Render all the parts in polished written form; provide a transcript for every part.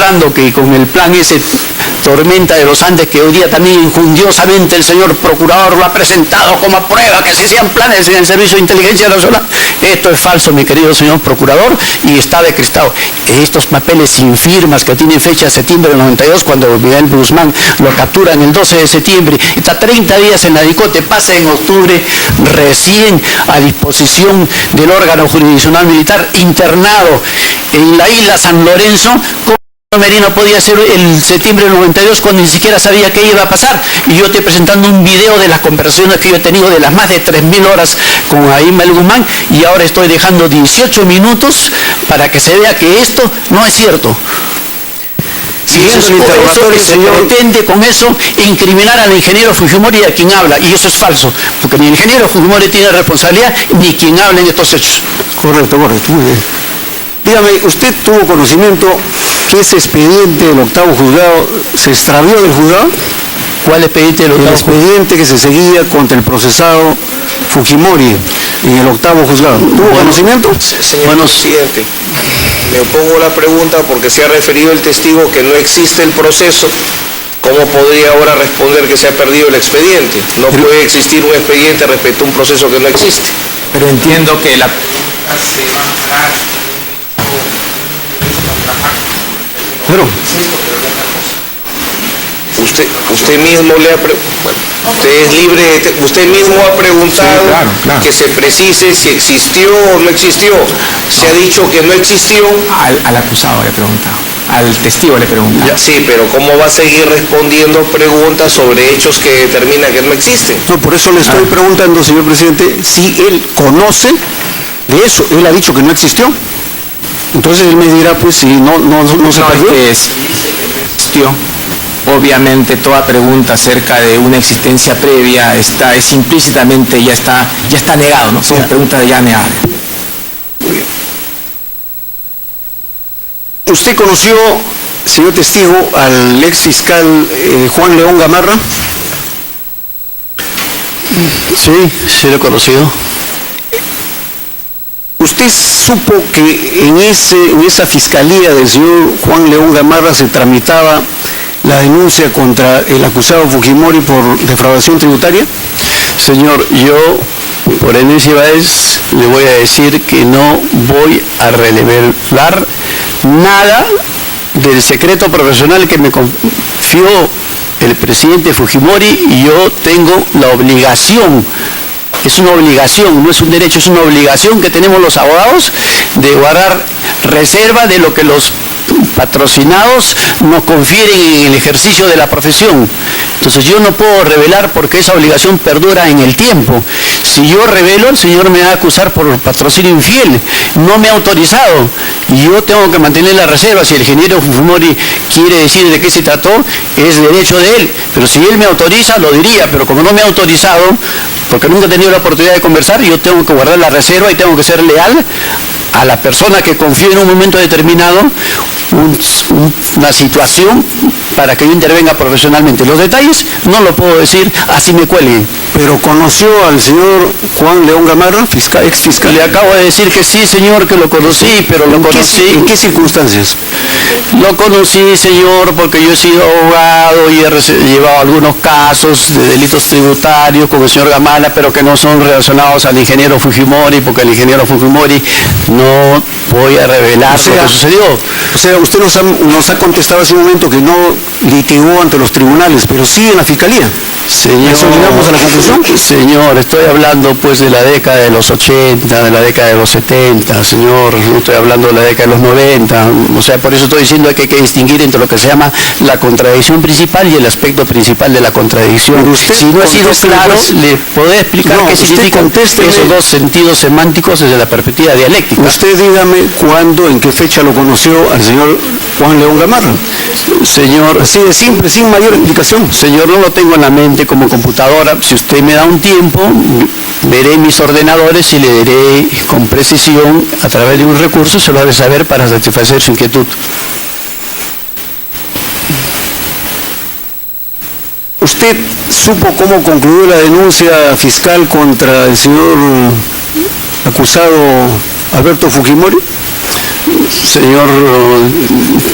demostrando que con el plan ese Tormenta de los Andes, que hoy día también injundiosamente el señor procurador lo ha presentado como prueba que se hacían planes en el Servicio de Inteligencia Nacional, esto es falso, mi querido señor procurador, y está decrestado. Estos papeles sin firmas que tienen fecha de septiembre del 92, cuando Miguel Guzmán lo captura en el 12 de septiembre, está 30 días en la DICOTE, pasa en octubre, recién a disposición del órgano jurisdiccional militar, internado en la isla San Lorenzo. Merino podía ser el septiembre del 92 cuando ni siquiera sabía qué iba a pasar, y yo estoy presentando un video de las conversaciones que yo he tenido de las más de 3.000 horas con Ismael Guzmán, y ahora estoy dejando 18 minutos para que se vea que esto no es cierto. Siguiendo el interrogatorio, se pretende con eso incriminar al ingeniero Fujimori y a quien habla, y eso es falso, porque ni el ingeniero Fujimori tiene responsabilidad ni quien habla en estos hechos. Correcto, muy bien. Dígame, ¿usted tuvo conocimiento que ese expediente del octavo juzgado se extravió del juzgado? ¿Cuál expediente del octavo? El expediente que se seguía contra el procesado Fujimori en el octavo juzgado. ¿Tuvo conocimiento? Señor presidente, me opongo a la pregunta porque se ha referido el testigo que no existe el proceso. ¿Cómo podría ahora responder que se ha perdido el expediente? No puede existir un expediente respecto a un proceso que no existe. Pero entiendo que la... Pero usted mismo le ha usted es libre, usted mismo ha preguntado, sí, claro. Que se precise si existió o no existió. Se ha dicho que no existió. Al acusado le he preguntado, al testigo le he preguntado. Ya, sí, pero ¿cómo va a seguir respondiendo preguntas sobre hechos que determinan que no existen? No, por eso le estoy preguntando, señor presidente, si él conoce de eso. Él ha dicho que no existió. Entonces él me dirá, pues, si no se perdió. Es existió. Obviamente toda pregunta acerca de una existencia previa es implícitamente ya está negado, ¿no? Son preguntas ya negables. ¿Usted conoció, señor testigo, al ex fiscal Juan León Gamarra? Sí lo he conocido. ¿Usted supo que en esa fiscalía del señor Juan León Gamarra se tramitaba la denuncia contra el acusado Fujimori por defraudación tributaria? Señor, yo por enésima vez le voy a decir que no voy a revelar nada del secreto profesional que me confió el presidente Fujimori, y yo tengo la obligación. Es una obligación, no es un derecho, es una obligación que tenemos los abogados de guardar reserva de lo que los patrocinados nos confieren en el ejercicio de la profesión. Entonces yo no puedo revelar porque esa obligación perdura en el tiempo. Si yo revelo, el señor me va a acusar por patrocinio infiel. No me ha autorizado y yo tengo que mantener la reserva. Si el ingeniero Fujimori quiere decir de qué se trató, es derecho de él. Pero si él me autoriza, lo diría. Pero como no me ha autorizado, porque nunca he tenido la oportunidad de conversar, yo tengo que guardar la reserva y tengo que ser leal a la persona que confío en un momento determinado una situación para que yo intervenga profesionalmente. Los detalles no lo puedo decir, así me cuelguen. ¿Pero conoció al señor Juan León Gamarra, ex fiscal? Le acabo de decir que sí, señor, que lo conocí, pero lo conocí... ¿En qué circunstancias? Lo conocí, señor, porque yo he sido abogado y he llevado algunos casos de delitos tributarios con el señor Gamarra, pero que no son relacionados al ingeniero Fujimori, porque el ingeniero Fujimori no voy a revelar lo que sucedió. O sea, usted nos ha contestado hace un momento que no litigó ante los tribunales, pero sí en la fiscalía. Señor, ¿eso llegamos a la conclusión? Señor, estoy hablando pues de la década de los 80, de la década de los 70, señor, no estoy hablando de la década de los 90, o sea, por eso estoy diciendo que hay que distinguir entre lo que se llama la contradicción principal y el aspecto principal de la contradicción. Si no ha sido claro, le podré explicar qué significan esos dos sentidos semánticos desde la perspectiva dialéctica. Usted dígame cuándo, en qué fecha lo conoció al señor Juan León Gamarra. Señor, así de simple, sin mayor explicación. Señor, no lo tengo en la mente como computadora. Si usted me da un tiempo, veré mis ordenadores y le diré con precisión a través de un recurso, se lo haré saber para satisfacer su inquietud. ¿Usted supo cómo concluyó la denuncia fiscal contra el señor acusado Alberto Fujimori? señor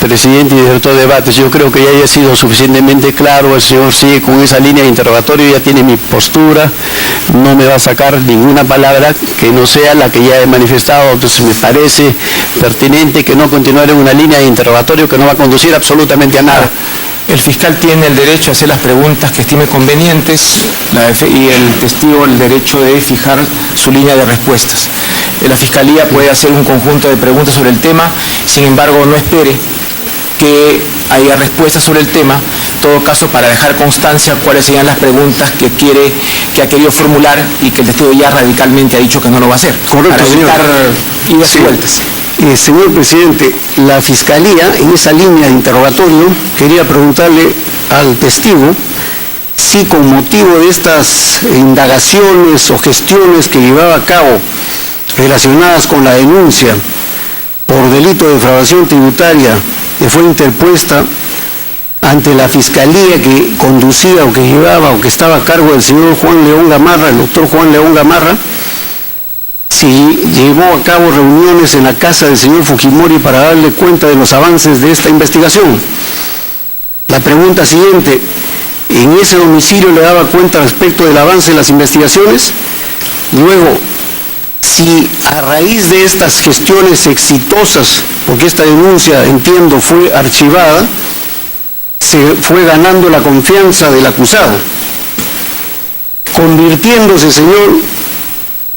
presidente y director de debates, yo creo que ya haya sido suficientemente claro. El señor sigue con esa línea de interrogatorio, ya tiene mi postura, no me va a sacar ninguna palabra que no sea la que ya he manifestado. Entonces me parece pertinente que no continuar en una línea de interrogatorio que no va a conducir absolutamente a nada. El fiscal tiene el derecho a hacer las preguntas que estime convenientes y el testigo el derecho de fijar su línea de respuestas. La Fiscalía puede hacer un conjunto de preguntas sobre el tema, sin embargo no espere que haya respuestas sobre el tema, en todo caso para dejar constancia cuáles serían las preguntas que ha querido formular y que el testigo ya radicalmente ha dicho que no lo va a hacer. Correcto, para evitar idas y vueltas. Señor presidente, la Fiscalía, en esa línea de interrogatorio, quería preguntarle al testigo si con motivo de estas indagaciones o gestiones que llevaba a cabo relacionadas con la denuncia por delito de defraudación tributaria que fue interpuesta ante la Fiscalía que conducía o que llevaba o que estaba a cargo del señor Juan León Gamarra, el doctor Juan León Gamarra, si llevó a cabo reuniones en la casa del señor Fujimori para darle cuenta de los avances de esta investigación. La pregunta siguiente, ¿en ese domicilio le daba cuenta respecto del avance de las investigaciones? Luego, si a raíz de estas gestiones exitosas, porque esta denuncia, entiendo, fue archivada, se fue ganando la confianza del acusado, convirtiéndose, señor,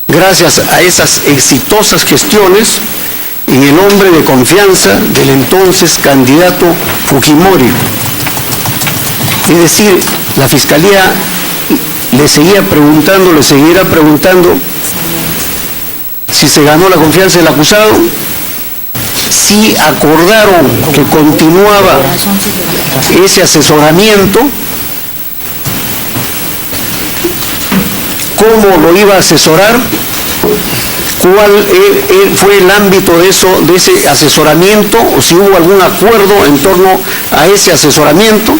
gracias a esas exitosas gestiones, en el hombre de confianza del entonces candidato Fujimori. Es decir, la Fiscalía le seguirá preguntando si se ganó la confianza del acusado, si acordaron que continuaba ese asesoramiento, cómo lo iba a asesorar, cuál fue el ámbito de ese asesoramiento, o si hubo algún acuerdo en torno a ese asesoramiento,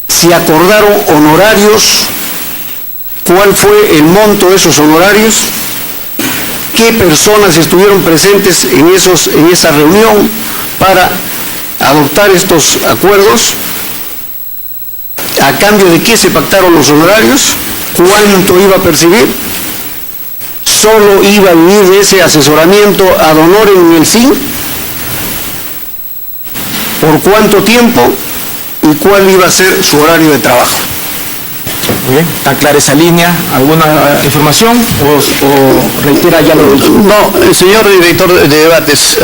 si acordaron honorarios, cuál fue el monto de esos honorarios, qué personas estuvieron presentes en esa reunión para adoptar estos acuerdos, a cambio de qué se pactaron los honorarios, cuánto iba a percibir, solo iba a vivir de ese asesoramiento ad honorem en el fin, por cuánto tiempo y cuál iba a ser su horario de trabajo. Muy bien, ¿está clara esa línea? ¿Alguna información o reitera ya lo dicho? No, señor director de debates,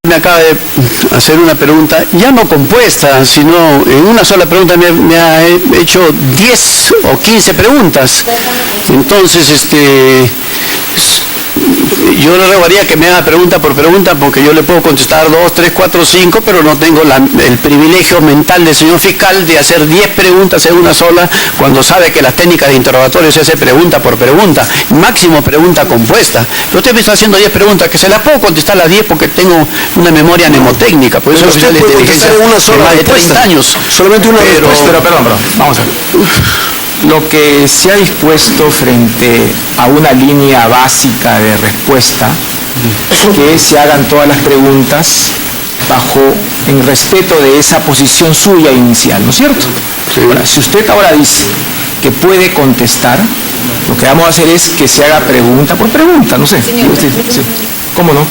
me acaba de hacer una pregunta, ya no compuesta, sino en una sola pregunta me ha hecho 10 o 15 preguntas. Entonces, yo le rogaría que me haga pregunta por pregunta, porque yo le puedo contestar 2, 3, 4, 5, pero no tengo el privilegio mental del señor fiscal de hacer 10 preguntas en una sola, cuando sabe que las técnicas de interrogatorio se hace pregunta por pregunta, máximo pregunta compuesta. Pero usted me está haciendo 10 preguntas, que se las puedo contestar las 10 porque tengo una memoria mnemotécnica, por eso usted puede contestar en una sola más de 30 años. Solamente una respuesta. Pero perdón, vamos a ver. Lo que se ha dispuesto frente a una línea básica de respuesta es que se hagan todas las preguntas en respeto de esa posición suya inicial, ¿no es cierto? Sí. Ahora, si usted ahora dice que puede contestar, lo que vamos a hacer es que se haga pregunta por pregunta, no sé. Sí. ¿Cómo no?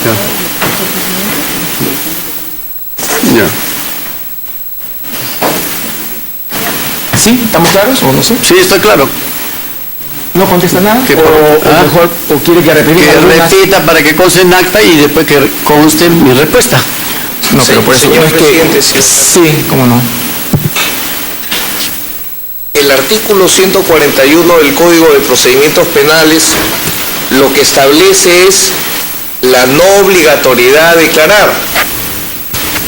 Claro. Ya. ¿Sí? ¿Estamos claros o no sé? Sí, está claro. ¿No contesta nada? ¿O quiere que repita? Que repita para que conste en acta y después que conste mi respuesta. No, pero por eso señor presidente, sí, cómo no. El artículo 141 del Código de Procedimientos Penales lo que establece es la no obligatoriedad de declarar,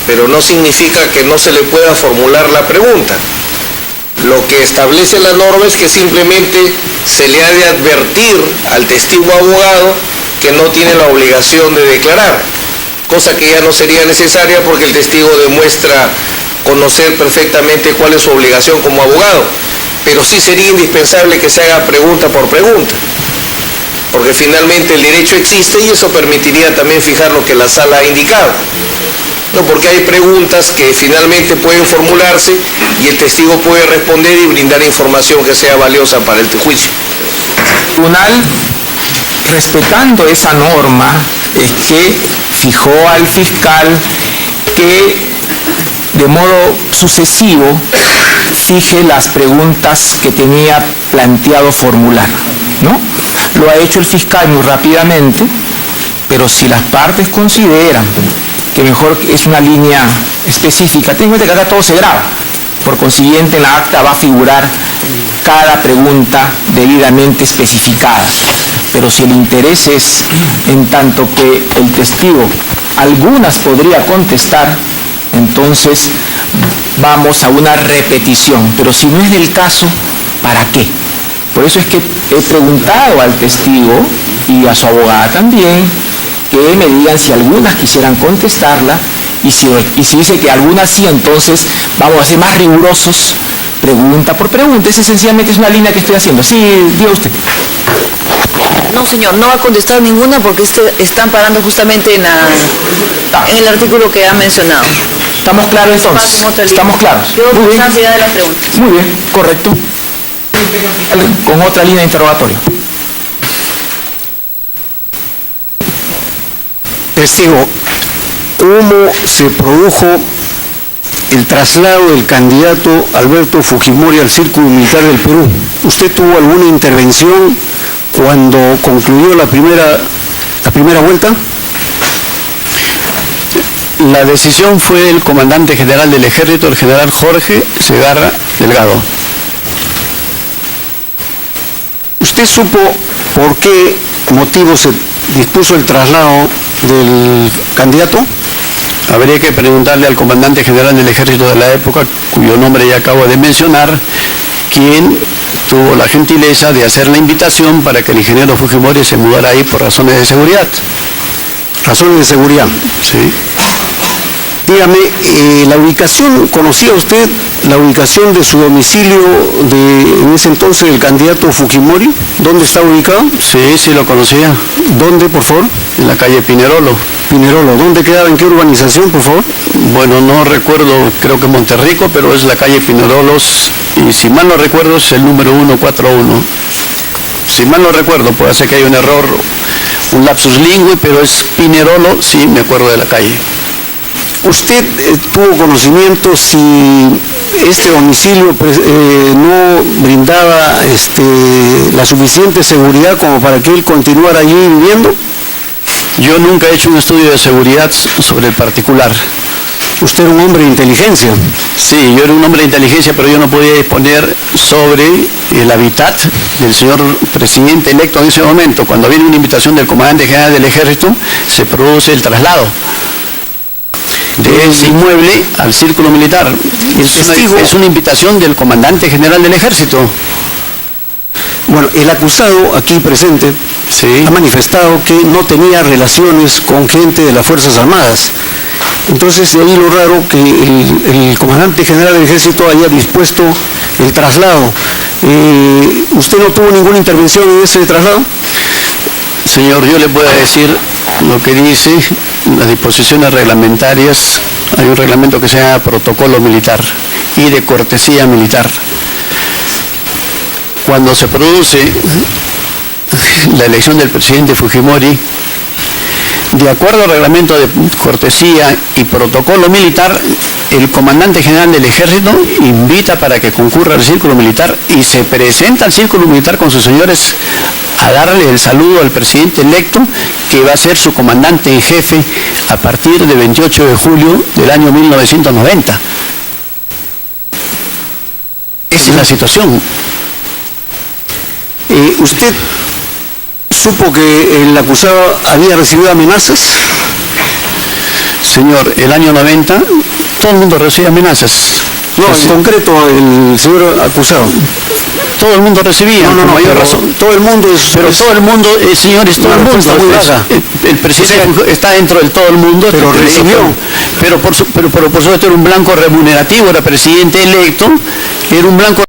pero no significa que no se le pueda formular la pregunta. Lo que establece la norma es que simplemente se le ha de advertir al testigo abogado que no tiene la obligación de declarar. cosa que ya no sería necesaria porque el testigo demuestra conocer perfectamente cuál es su obligación como abogado, pero sí sería indispensable que se haga pregunta por pregunta, porque finalmente el derecho existe y eso permitiría también fijar lo que la sala ha indicado. No, porque hay preguntas que finalmente pueden formularse y el testigo puede responder y brindar información que sea valiosa para el juicio. El tribunal, respetando esa norma, es que fijó al fiscal que de modo sucesivo fije las preguntas que tenía planteado formular, ¿no? Lo ha hecho el fiscal muy rápidamente, pero si las partes consideran que mejor es una línea específica, ten en cuenta que acá todo se graba, por consiguiente en la acta va a figurar cada pregunta debidamente especificada, pero si el interés es en tanto que el testigo algunas podría contestar, entonces vamos a una repetición, pero si no es del caso, ¿para qué? Por eso es que he preguntado al testigo y a su abogada también que me digan si algunas quisieran contestarla y si dice que algunas sí, entonces vamos a ser más rigurosos pregunta por pregunta. Esa sencillamente es una línea que estoy haciendo. Sí, diga usted. No, señor, no va a contestar ninguna porque están parando justamente en el artículo que ha mencionado. ¿Estamos claros entonces? ¿Estamos claros? Quedó constancia de las preguntas. Muy bien, correcto. Con otra línea de interrogatorio. Testigo, ¿cómo se produjo el traslado del candidato Alberto Fujimori al Círculo Militar del Perú? ¿Usted tuvo alguna intervención cuando concluyó la primera vuelta? La decisión fue del comandante general del Ejército, el general Jorge Segarra Delgado. ¿Usted supo por qué motivo se dispuso el traslado del candidato? Habría que preguntarle al comandante general del Ejército de la época, cuyo nombre ya acabo de mencionar, quien tuvo la gentileza de hacer la invitación para que el ingeniero Fujimori se mudara ahí por razones de seguridad. ¿Razones de seguridad? Sí. Dígame, la ubicación, ¿conocía usted la ubicación de su domicilio en ese entonces del candidato Fujimori? ¿Dónde está ubicado? Sí, lo conocía. ¿Dónde, por favor? En la calle Pinerolo. Pinerolo, ¿dónde quedaba? ¿En qué urbanización, por favor? Bueno, no recuerdo, creo que Monterrico, pero es la calle Pinerolos, y si mal no recuerdo es el número 141. Si mal no recuerdo, puede ser que haya un error, un lapsus lingüe, pero es Pinerolo, sí, me acuerdo de la calle. ¿Usted tuvo conocimiento si este domicilio no brindaba la suficiente seguridad como para que él continuara allí viviendo? Yo nunca he hecho un estudio de seguridad sobre el particular. ¿Usted era un hombre de inteligencia? Sí, yo era un hombre de inteligencia, pero yo no podía disponer sobre el hábitat del señor presidente electo en ese momento. Cuando viene una invitación del comandante general del Ejército, se produce el traslado de ese inmueble al Círculo Militar. Es una invitación del comandante general del Ejército. Bueno, el acusado aquí presente ha manifestado que no tenía relaciones con gente de las Fuerzas Armadas. Entonces, de ahí lo raro que el comandante general del Ejército haya dispuesto el traslado. ¿Usted no tuvo ninguna intervención en ese traslado? Señor, yo le puedo decir lo que dice las disposiciones reglamentarias. Hay un reglamento que se llama Protocolo Militar y de Cortesía Militar. Cuando se produce la elección del presidente Fujimori, de acuerdo al reglamento de cortesía y protocolo militar, el comandante general del Ejército invita para que concurra al Círculo Militar y se presenta al Círculo Militar con sus señores a darle el saludo al presidente electo, que va a ser su comandante en jefe a partir del 28 de julio del año 1990. Esa es la situación. ¿Usted supo que el acusado había recibido amenazas? Señor, el año 90 todo el mundo recibe amenazas. No, en concreto el señor acusado. Todo el mundo recibía, con mayor razón. Todo el mundo es... Pero todo el mundo, señor, es todo el mundo. Muy baja. El presidente está dentro del todo el mundo. Pero recibió. Pero por supuesto era un blanco remunerativo, era presidente electo, era un blanco